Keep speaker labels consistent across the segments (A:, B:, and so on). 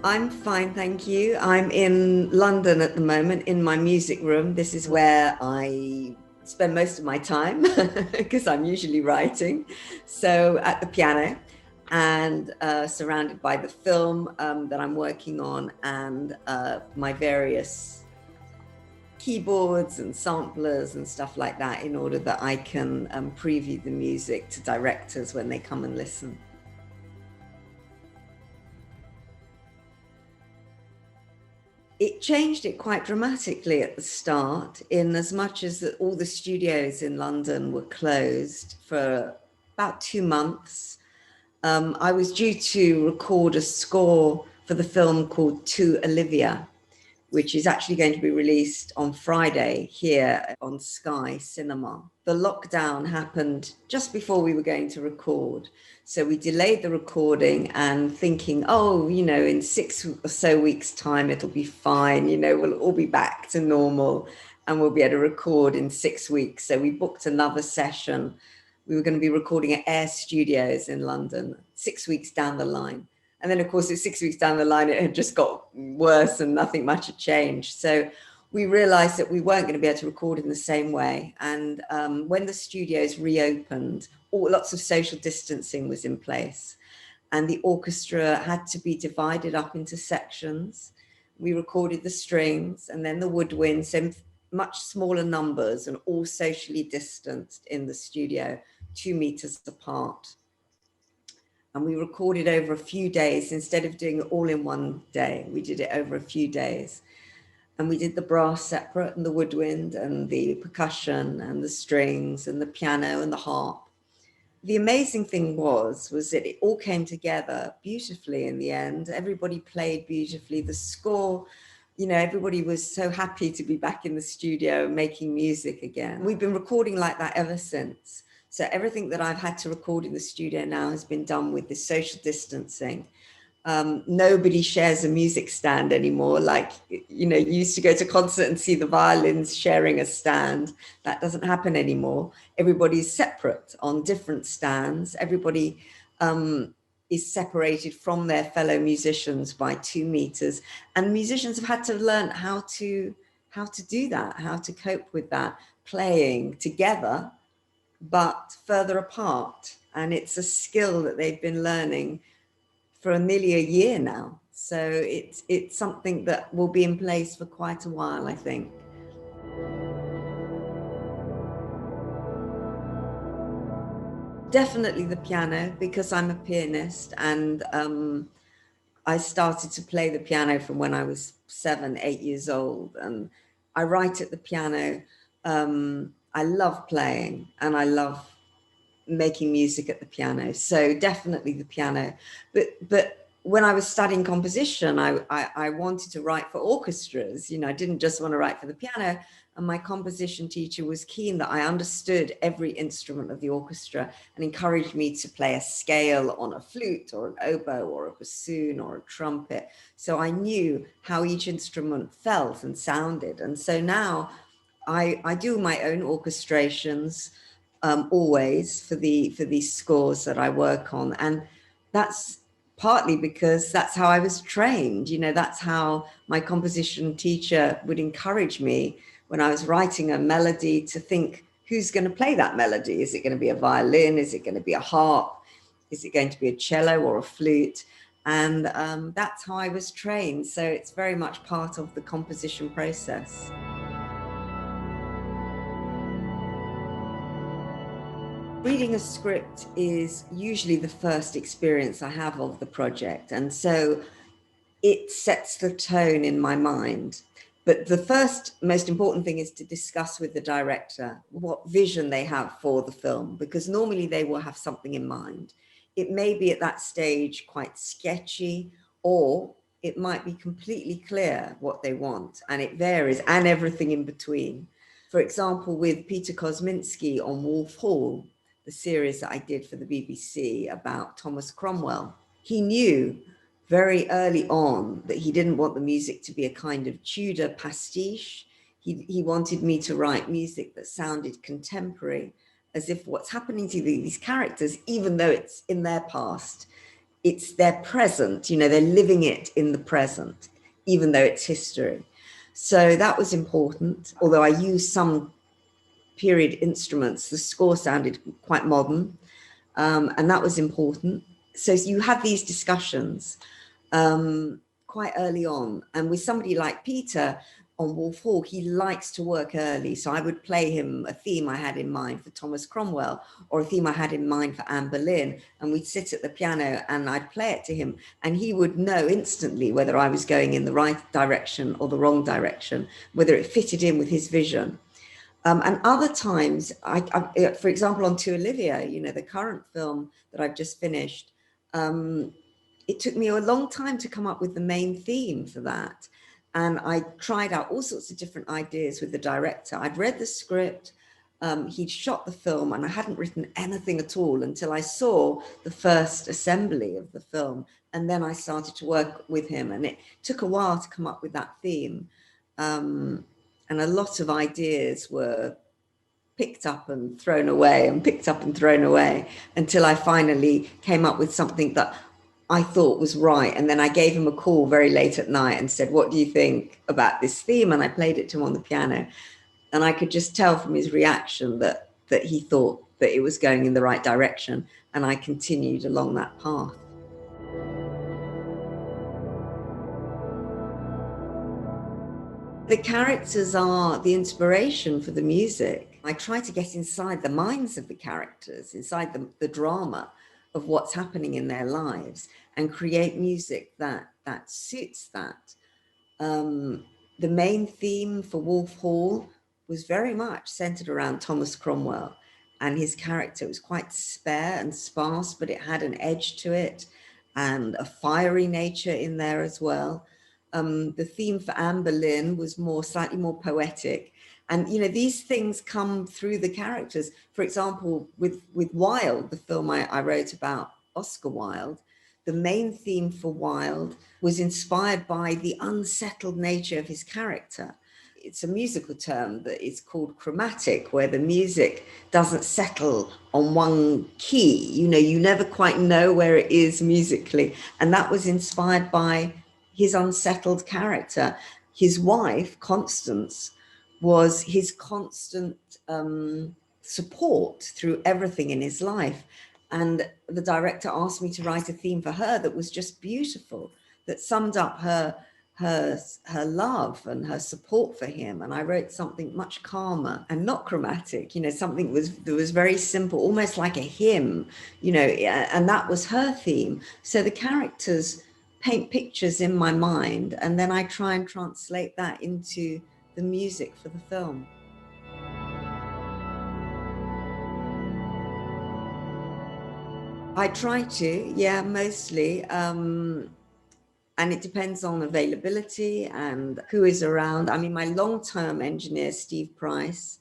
A: I'm fine, thank you. I'm in London at the moment in my music room. This is where I spend most of my time because I'm usually writing. So at the piano and surrounded by the film that I'm working on and my various keyboards and samplers and stuff like that in order that I can preview the music to directors when they come and listen. It changed it quite dramatically at the start, in as much as that all the studios in London were closed for about 2 months. I was due to record a score for the film called To Olivia, which is actually going to be released on Friday here on Sky Cinema. The lockdown happened just before we were going to record. So we delayed the recording and thinking, oh, in 6 or so weeks' time, it'll be fine. We'll all be back to normal and we'll be able to record in 6 weeks. So we booked another session. We were going to be recording at Air Studios in London 6 weeks down the line. And then, of course, it's 6 weeks down the line, it had just got worse and nothing much had changed. So we realized that we weren't going to be able to record in the same way. And when the studios reopened, lots of social distancing was in place. And the orchestra had to be divided up into sections. We recorded the strings and then the woodwinds, so much smaller numbers and all socially distanced in the studio, 2 meters apart. And we recorded over a few days. Instead of doing it all in one day, we did it over a few days. And we did the brass separate and the woodwind and the percussion and the strings and the piano and the harp. The amazing thing was that it all came together beautifully in the end. Everybody played beautifully. The score, everybody was so happy to be back in the studio making music again. We've been recording like that ever since. So everything that I've had to record in the studio now has been done with this social distancing. Nobody shares a music stand anymore. Like, you used to go to concert and see the violins sharing a stand. That doesn't happen anymore. Everybody's separate on different stands. Everybody is separated from their fellow musicians by 2 meters. And musicians have had to learn how to do that, how to cope with that, playing together but further apart. And it's a skill that they've been learning for nearly a year now. So it's something that will be in place for quite a while, I think. Definitely the piano, because I'm a pianist, and I started to play the piano from when I was 7, 8 years old, and I write at the piano. I love playing and I love making music at the piano. So definitely the piano. But when I was studying composition, I wanted to write for orchestras. I didn't just want to write for the piano. And my composition teacher was keen that I understood every instrument of the orchestra and encouraged me to play a scale on a flute or an oboe or a bassoon or a trumpet. So I knew how each instrument felt and sounded. And so now I do my own orchestrations always for these scores that I work on. And that's partly because that's how I was trained. That's how my composition teacher would encourage me when I was writing a melody to think, who's going to play that melody? Is it going to be a violin? Is it going to be a harp? Is it going to be a cello or a flute? And that's how I was trained. So it's very much part of the composition process. Reading a script is usually the first experience I have of the project. And so it sets the tone in my mind. But the first most important thing is to discuss with the director what vision they have for the film, because normally they will have something in mind. It may be at that stage quite sketchy, or it might be completely clear what they want, and it varies, and everything in between. For example, with Peter Kosminsky on Wolf Hall, the series that I did for the BBC about Thomas Cromwell, he knew very early on that he didn't want the music to be a kind of Tudor pastiche. He wanted me to write music that sounded contemporary, as if what's happening to these characters, even though it's in their past, it's their present, you know, they're living it in the present, even though it's history. So that was important, although I used some period instruments. The score sounded quite modern, and that was important. So you have these discussions quite early on. And with somebody like Peter on Wolf Hall, he likes to work early. So I would play him a theme I had in mind for Thomas Cromwell, or a theme I had in mind for Anne Boleyn. And we'd sit at the piano and I'd play it to him. And he would know instantly whether I was going in the right direction or the wrong direction, whether it fitted in with his vision. And other times, for example, on To Olivia, you know, the current film that I've just finished, it took me a long time to come up with the main theme for that. And I tried out all sorts of different ideas with the director. I'd read the script, he'd shot the film, and I hadn't written anything at all until I saw the first assembly of the film. And then I started to work with him, and it took a while to come up with that theme. And a lot of ideas were picked up and thrown away and picked up and thrown away until I finally came up with something that I thought was right. And then I gave him a call very late at night and said, what do you think about this theme? And I played it to him on the piano. And I could just tell from his reaction that he thought that it was going in the right direction. And I continued along that path. The characters are the inspiration for the music. I try to get inside the minds of the characters, inside the drama of what's happening in their lives, and create music that suits that. The main theme for Wolf Hall was very much centered around Thomas Cromwell and his character. It was quite spare and sparse, but it had an edge to it and a fiery nature in there as well. The theme for Anne Boleyn was slightly more poetic. And, you know, these things come through the characters. For example, with Wilde, the film I wrote about Oscar Wilde, the main theme for Wilde was inspired by the unsettled nature of his character. It's a musical term that is called chromatic, where the music doesn't settle on one key. You know, you never quite know where it is musically. And that was inspired by his unsettled character. His wife, Constance, was his constant support through everything in his life. And the director asked me to write a theme for her that was just beautiful, that summed up her love and her support for him. And I wrote something much calmer and not chromatic, you know, something that was very simple, almost like a hymn, you know, and that was her theme. So the characters paint pictures in my mind, and then I try and translate that into the music for the film. I try to, yeah, mostly. And it depends on availability and who is around. I mean, my long-term engineer, Steve Price,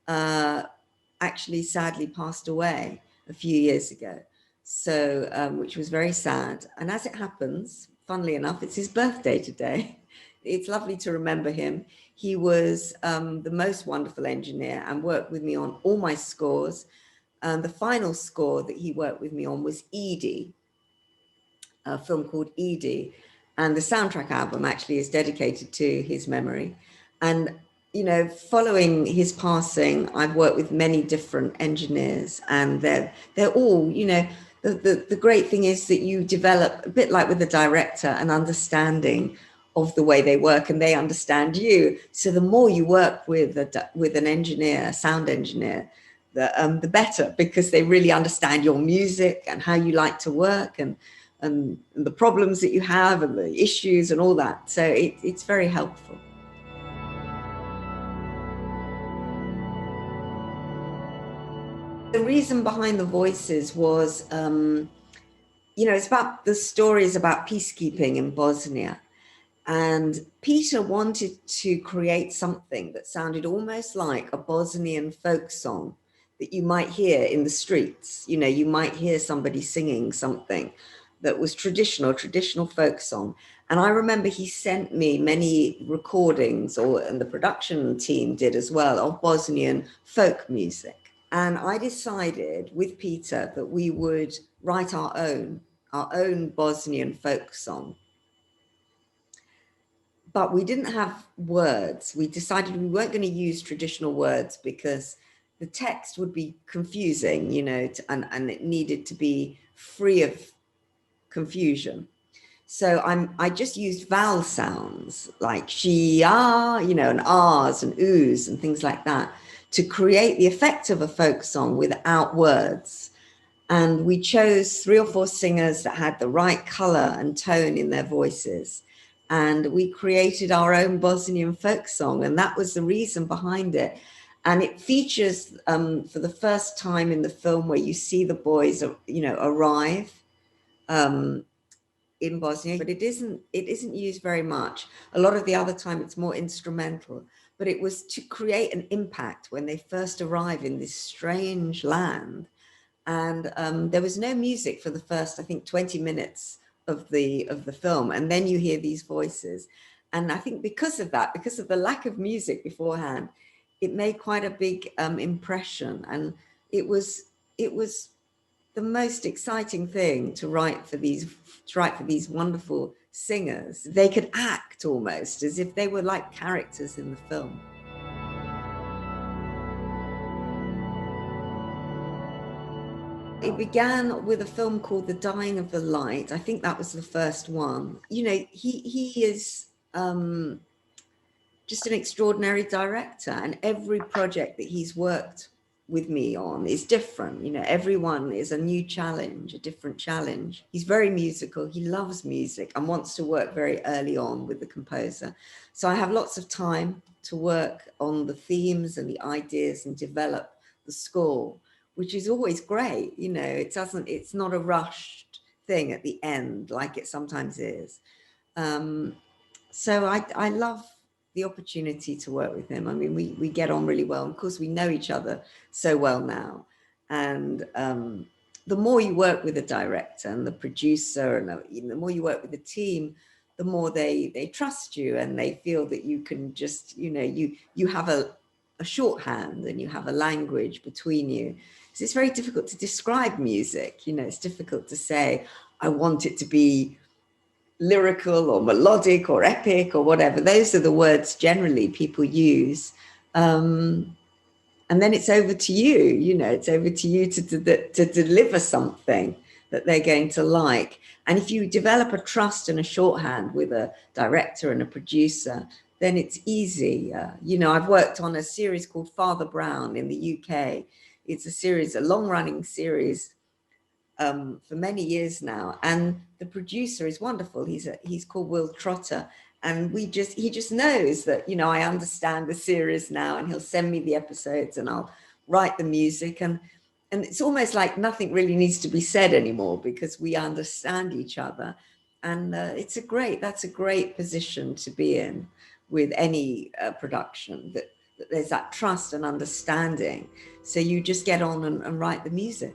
A: actually sadly passed away a few years ago. So, which was very sad. And as it happens, funnily enough, it's his birthday today. It's lovely to remember him. He was the most wonderful engineer and worked with me on all my scores. And the final score that he worked with me on was Edie, a film called Edie. And the soundtrack album actually is dedicated to his memory. And, you know, following his passing, I've worked with many different engineers, and they're all, you know, the great thing is that you develop, a bit like with the director, an understanding of the way they work, and they understand you. So the more you work with an engineer, a sound engineer, the better, because they really understand your music and how you like to work, and the problems that you have and the issues and all that. So it's very helpful. The reason behind the voices was, you know, it's about the stories about peacekeeping in Bosnia. And Peter wanted to create something that sounded almost like a Bosnian folk song that you might hear in the streets. You know, you might hear somebody singing something that was traditional folk song. And I remember he sent me many recordings, and the production team did as well, of Bosnian folk music. And I decided with Peter that we would write our own our own Bosnian folk song. But we didn't have words. We decided we weren't going to use traditional words because the text would be confusing, you know, and it needed to be free of confusion. So I just used vowel sounds like she, ah, you know, and ahs and oohs and things like that to create the effect of a folk song without words. And we chose 3 or 4 singers that had the right color and tone in their voices. And we created our own Bosnian folk song. And that was the reason behind it. And it features for the first time in the film where you see the boys, you know, arrive in Bosnia, but it isn't used very much. A lot of the other time it's more instrumental, but it was to create an impact when they first arrive in this strange land. And there was no music for the first, I think, 20 minutes of the film, and then you hear these voices. And I think because of that, because of the lack of music beforehand, it made quite a big impression. And it was the most exciting thing to write for these wonderful singers. They could act almost as if they were like characters in the film. It began with a film called The Dying of the Light. I think that was the first one. You know, he is just an extraordinary director, and every project that he's worked with me on is different. You know, everyone is a new challenge, a different challenge. He's very musical. He loves music and wants to work very early on with the composer. So I have lots of time to work on the themes and the ideas and develop the score, which is always great. You know, it's not a rushed thing at the end like it sometimes is. So I love the opportunity to work with him. I mean, we get on really well. Of course, we know each other so well now. And the more you work with a director and the producer, and the more you work with the team, the more they trust you, and they feel that you can just, you know, you have a shorthand and you have a language between you. So it's very difficult to describe music. You know, it's difficult to say, I want it to be lyrical or melodic or epic or whatever. Those are the words generally people use. And then it's over to you, you know, it's over to you to deliver something that they're going to like. And if you develop a trust and a shorthand with a director and a producer, then it's easy. You know, I've worked on a series called Father Brown in the UK. It's a series, a long-running series for many years now, and the producer is wonderful. He's called Will Trotter, and he just knows that, you know, I understand the series now, and he'll send me the episodes and I'll write the music, and it's almost like nothing really needs to be said anymore because we understand each other. And that's a great position to be in with any production, that there's that trust and understanding, so you just get on and write the music.